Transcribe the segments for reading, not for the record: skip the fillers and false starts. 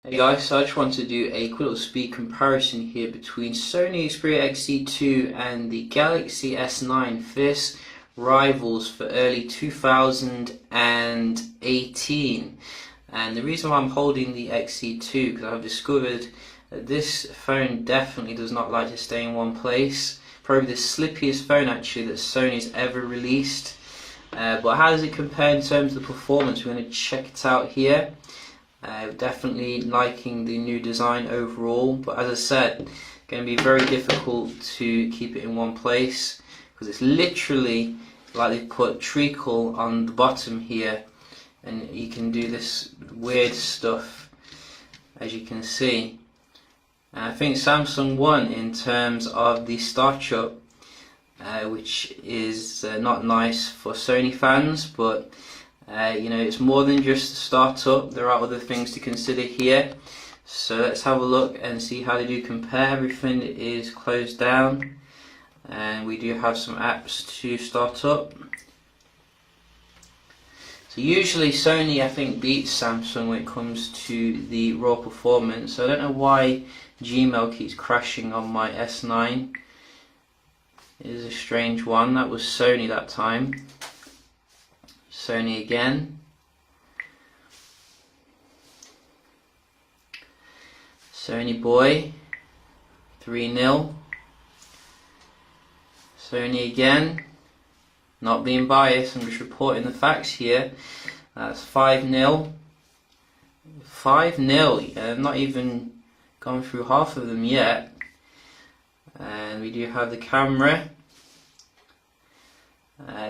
Hey guys, so I just want to do a quick little speed comparison here between Sony Xperia XZ2 and the Galaxy S9, fierce rivals for early 2018. And the reason why I'm holding the XZ2 because I've discovered that this phone definitely does not like to stay in one place. Probably the slippiest phone actually that Sony's ever released. But how does it compare in terms of the performance? We're going to check it out here. Definitely liking the new design overall, but as I said, going to be very difficult to keep it in one place because it's literally like they've put treacle on the bottom here, and you can do this weird stuff as you can see. And I think Samsung won in terms of the startup, which is not nice for Sony fans, but you know, it's more than just a startup. There are other things to consider here. So let's have a look and see how they do compare. Everything is closed down, and we do have some apps to start up. So usually Sony, I think, beats Samsung when it comes to the raw performance. So I don't know why Gmail keeps crashing on my S9. It is a strange one. That was Sony that time. Sony again. Sony boy. 3-0. Sony again. Not being biased, I'm just reporting the facts here. That's 5-0. 5-0. Not even gone through half of them yet. And we do have the camera.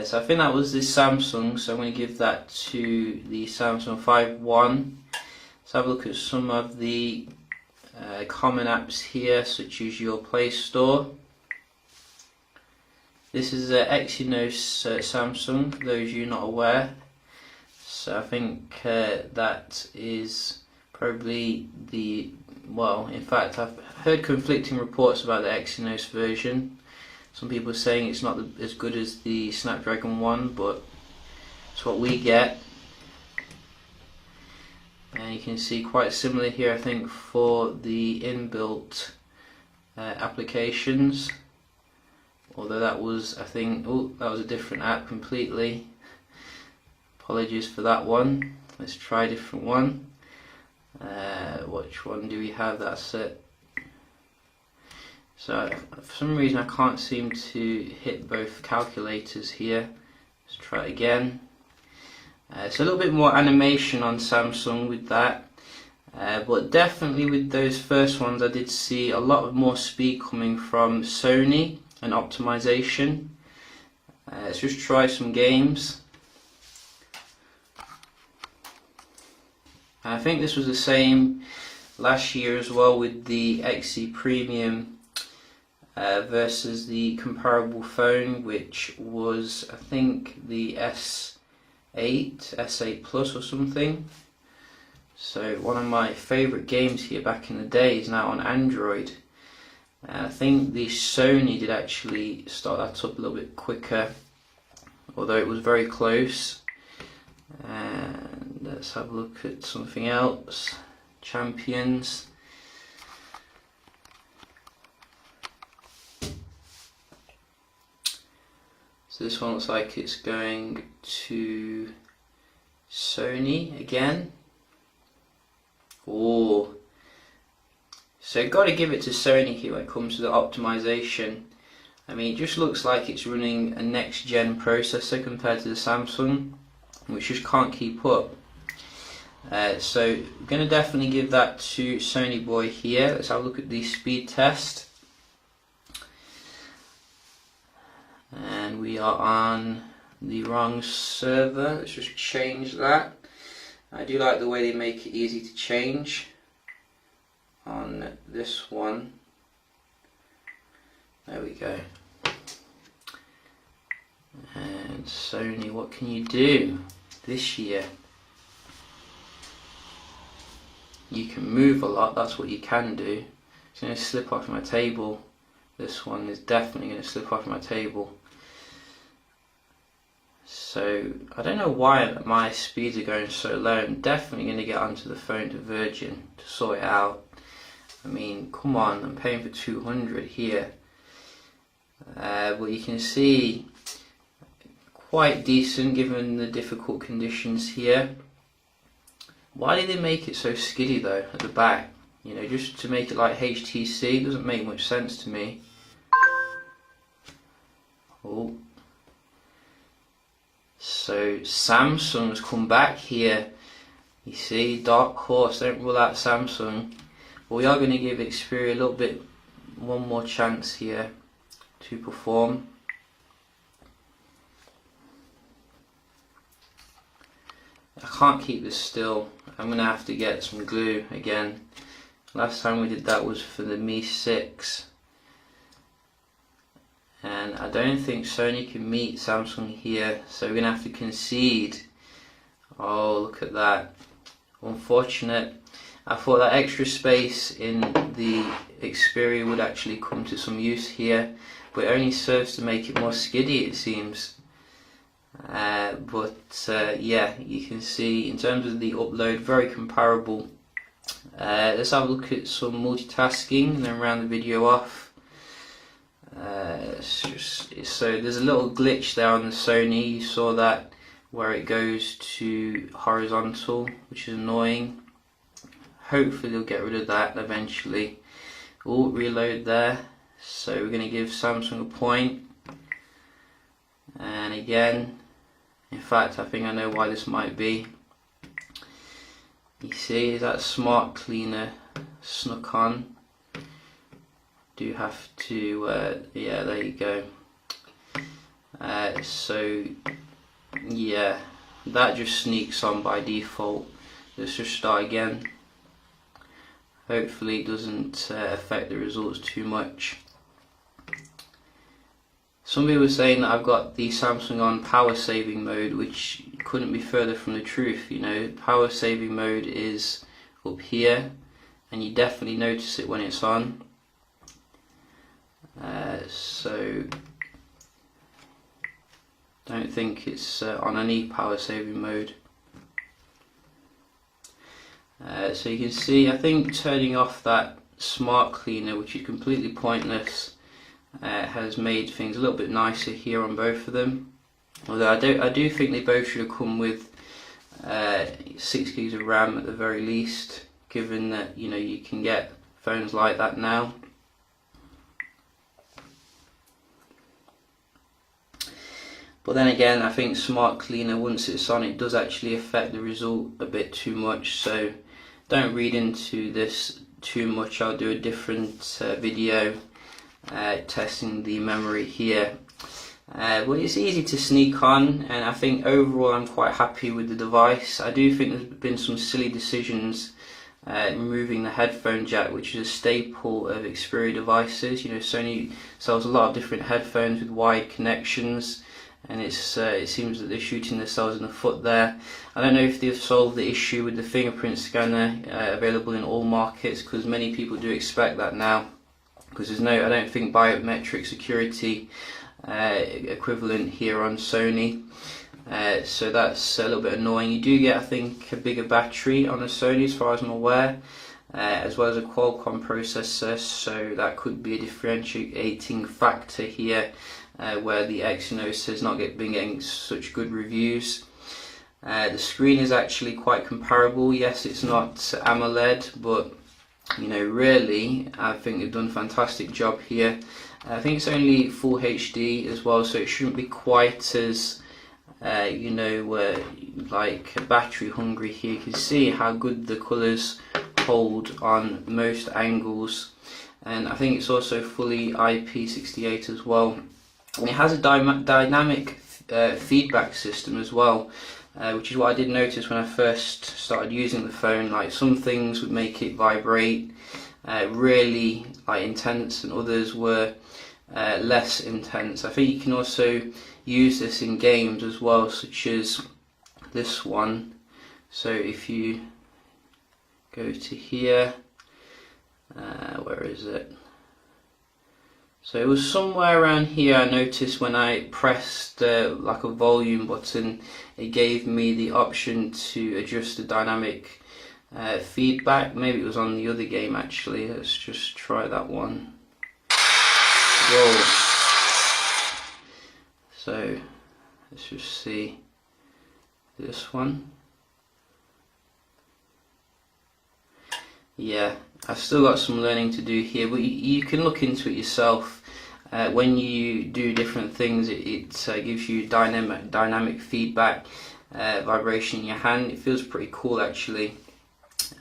So I think that was the Samsung, so I'm going to give that to the Samsung 5.1. Let's have a look at some of the common apps here, such as your Play Store. This is Exynos Samsung, for those of you not aware. So I think that is probably the, well, in fact I've heard conflicting reports about the Exynos version. Some people are saying it's not as good as the Snapdragon one, but it's what we get. And you can see quite similar here, I think, for the inbuilt applications. Although that was, I think, oh, that was a different app completely. Apologies for that one. Let's try a different one. Which one do we have? That's it. So for some reason I can't seem to hit both calculators here. Let's try it again. It's a little bit more animation on Samsung with that, but definitely with those first ones I did see a lot of more speed coming from Sony and optimization. Let's just try some games. I think this was the same last year as well with the XZ Premium versus the comparable phone, which was, I think, the S8 Plus or something. So one of my favourite games here back in the day is now on Android. I think the Sony did actually start that up a little bit quicker, although it was very close. And let's have a look at something else. Champions. So this one looks like it's going to Sony again. Oh, so got to give it to Sony here when it comes to the optimization. I mean, it just looks like it's running a next gen processor compared to the Samsung, which just can't keep up. So I'm going to definitely give that to Sony boy here. Let's have a look at the speed test. And we are on the wrong server. Let's just change that. I do like the way they make it easy to change on this one. There we go. And Sony, what can you do this year? You can move a lot, that's what you can do. It's going to slip off my table. This one is definitely going to slip off my table. So I don't know why my speeds are going so low. I'm definitely going to get onto the phone to Virgin to sort it out. I mean, come on, I'm paying for 200 here. But you can see quite decent given the difficult conditions here. Why did they make it so skiddy though at the back? You know, just to make it like HTC doesn't make much sense to me. Oh. So Samsung's come back here. You see, dark horse, don't rule out Samsung. But we are going to give Xperia a little bit, one more chance here to perform. I can't keep this still. I'm going to have to get some glue again. Last time we did that was for the Mi 6. And I don't think Sony can meet Samsung here, so we're going to have to concede. Oh, look at that. Unfortunate. I thought that extra space in the Xperia would actually come to some use here, but it only serves to make it more skiddy, it seems. Yeah, you can see in terms of the upload, very comparable. Let's have a look at some multitasking and then round the video off. So there's a little glitch there on the Sony, you saw that, where it goes to horizontal, which is annoying. Hopefully they'll get rid of that eventually. Oh, reload there. So we're going to give Samsung a point. And again, in fact I think I know why this might be. You see, that smart cleaner snuck on. Do have to, yeah, there you go. So yeah, that just sneaks on by default. Let's just start again. Hopefully it doesn't affect the results too much. Some people are saying that I've got the Samsung on power saving mode, which couldn't be further from the truth. You know, power saving mode is up here, and you definitely notice it when it's on. So don't think it's on any power saving mode. So you can see, I think turning off that smart cleaner, which is completely pointless, has made things a little bit nicer here on both of them. Although I do think they both should have come with 6 gigs of RAM at the very least, given that, you know, you can get phones like that now. But then again, I think smart cleaner, once it's on, it does actually affect the result a bit too much, so don't read into this too much. I'll do a different video testing the memory here. But it's easy to sneak on, and I think overall I'm quite happy with the device. I do think there's been some silly decisions removing the headphone jack, which is a staple of Xperia devices. You know, Sony sells a lot of different headphones with wide connections, and it seems that they're shooting themselves in the foot there. I don't know if they've solved the issue with the fingerprint scanner available in all markets, because many people do expect that now, because there's no, I don't think, biometric security equivalent here on Sony. So that's a little bit annoying. You do get, I think, a bigger battery on the Sony as far as I'm aware, as well as a Qualcomm processor, so that could be a differentiating factor here, where the Exynos has not been getting such good reviews. The screen is actually quite comparable. Yes, it's not AMOLED, but you know, really, I think they've done a fantastic job here. I think it's only full HD as well, so it shouldn't be quite as you know, like battery hungry here. You can see how good the colours hold on most angles, and I think it's also fully IP68 as well. And it has a dynamic feedback system as well, which is what I did notice when I first started using the phone. Like, some things would make it vibrate really like intense, and others were less intense. I think you can also use this in games as well, such as this one. So if you go to here, where is it? So it was somewhere around here I noticed when I pressed like a volume button, it gave me the option to adjust the dynamic feedback. Maybe it was on the other game actually. Let's just try that one. Whoa. So let's just see this one. Yeah, I've still got some learning to do here, but you can look into it yourself. When you do different things, it gives you dynamic feedback, vibration in your hand. It feels pretty cool actually.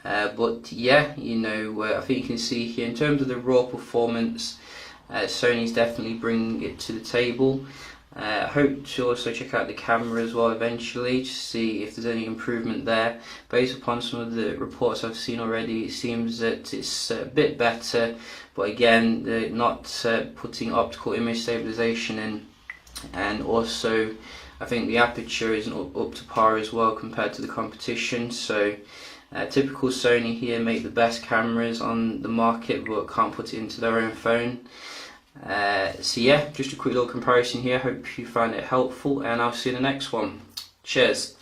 But yeah, you know, I think you can see here in terms of the raw performance, Sony's definitely bringing it to the table. I hope to also check out the camera as well eventually to see if there's any improvement there. Based upon some of the reports I've seen already, it seems that it's a bit better, but again, they're not putting optical image stabilization in, and also I think the aperture isn't up to par as well compared to the competition. So typical Sony here, make the best cameras on the market but can't put it into their own phone. So yeah, just a quick little comparison here. Hope you find it helpful, and I'll see you in the next one. Cheers.